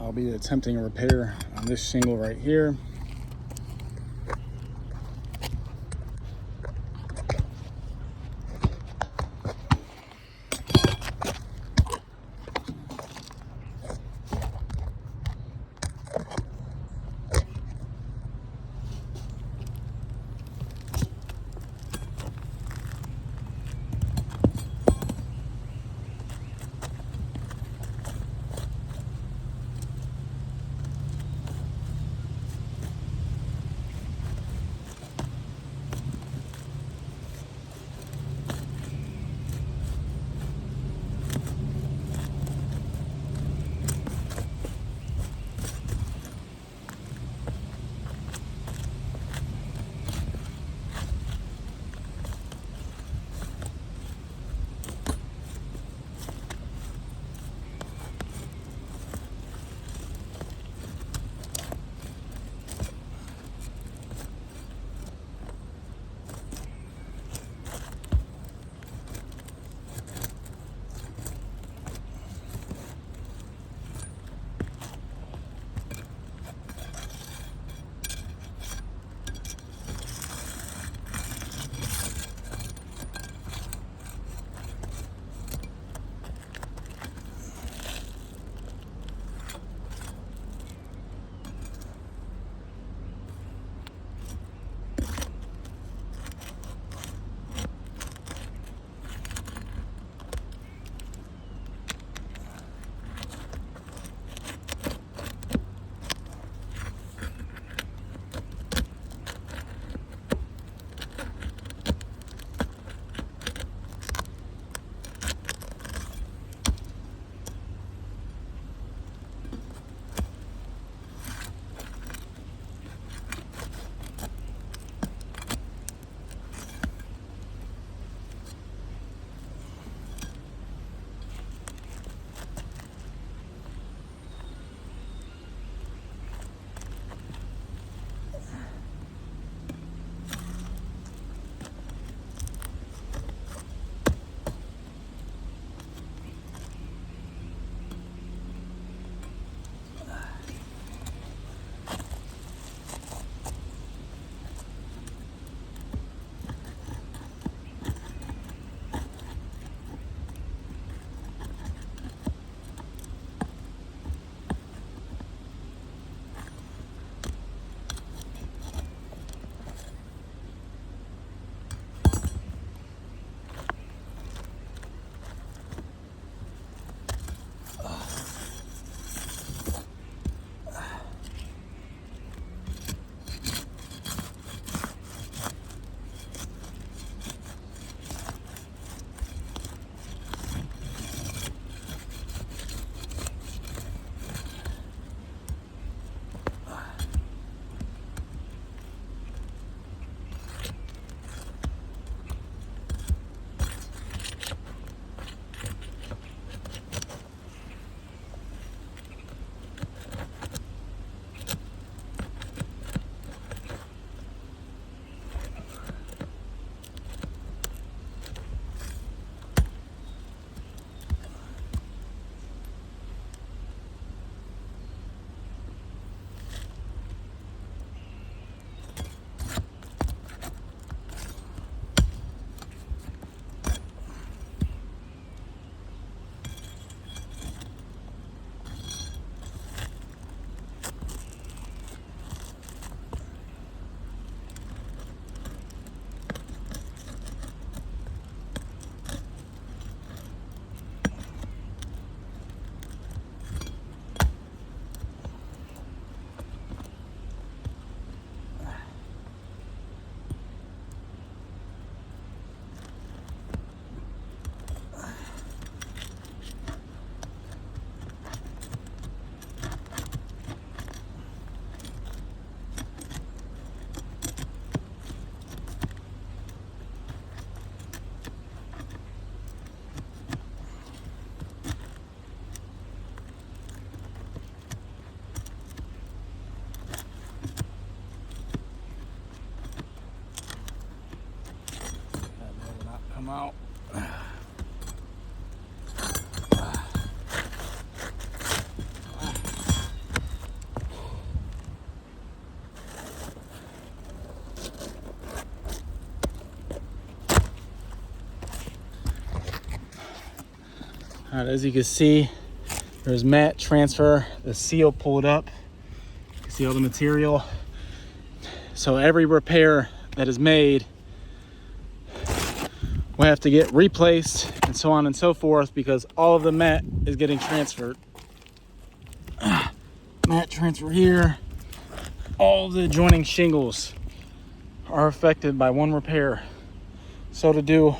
I'll be attempting a repair on this shingle right here. Come out. All right, as you can see, there's mat transfer, the seal pulled up. You can see all the material. So every repair that is made will have to get replaced and so on and so forth, because all of the mat is getting transferred. Mat transfer here. All the adjoining shingles are affected by one repair. So to do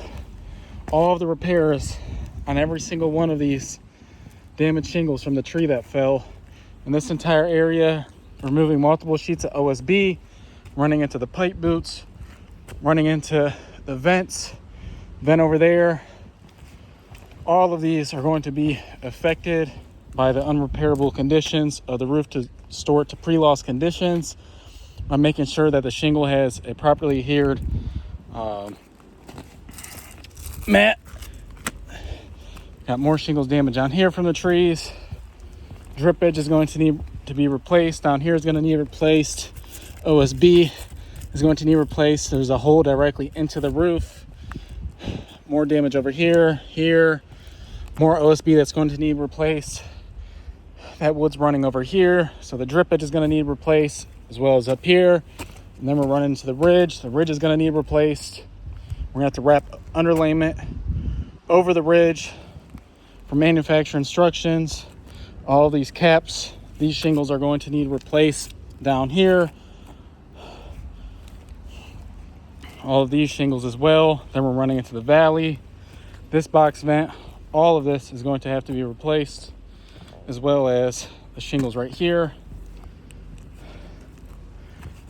all of the repairs on every single one of these damaged shingles from the tree that fell in this entire area, removing multiple sheets of OSB, running into the pipe boots, running into the vent over there, all of these are going to be affected by the unrepairable conditions of the roof to store it to pre-loss conditions. I'm making sure that the shingle has a properly adhered mat. Got more shingles damage on here from the trees. Drip edge is going to need to be replaced. Down here is going to need replaced. OSB is going to need replaced. There's a hole directly into the roof. More damage over here, more OSB that's going to need replaced. That wood's running over here, so the drip edge is going to need replaced, as well as up here. And then we're running into the ridge. The ridge is going to need replaced. We're going to have to wrap underlayment over the ridge for manufacturer instructions. All these caps, these shingles are going to need replaced down here. All of these shingles as well. Then we're running into the valley. This box vent, all of this is going to have to be replaced, as well as the shingles right here.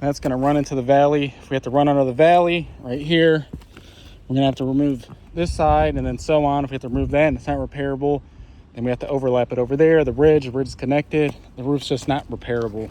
That's going to run into the valley. If we have to run under the valley right here, we're going to have to remove this side, and then so on. If we have to remove that and it's not repairable, then we have to overlap it over there. The ridge is connected. The roof's just not repairable.